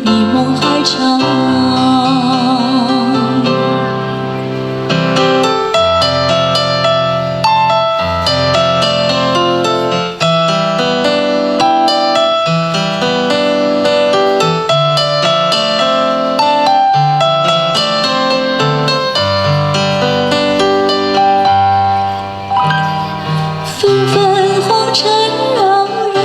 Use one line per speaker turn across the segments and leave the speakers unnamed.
比梦还长。纷纷红尘扰扰，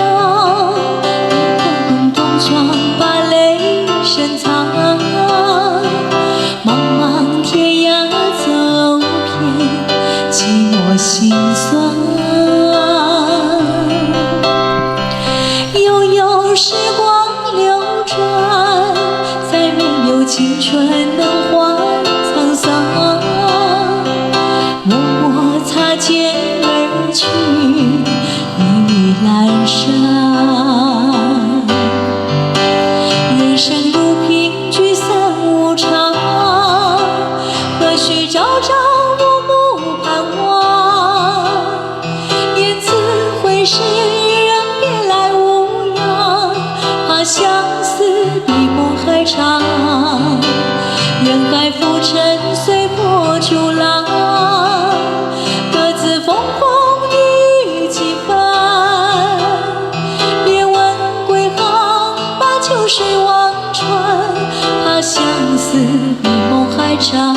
一空空东窗把泪深藏。茫茫天涯走遍，寂寞心酸。悠悠时光流转，再没有青春能换沧桑。默默擦肩而去，一缕阑珊。人生如萍，聚散无常，何须朝朝暮暮盼望？言辞会使人别来无恙，怕相思比梦还长。人海浮沉，随波逐浪，各自风风雨雨几番。别问归航，把秋水望穿，怕相思比梦还长。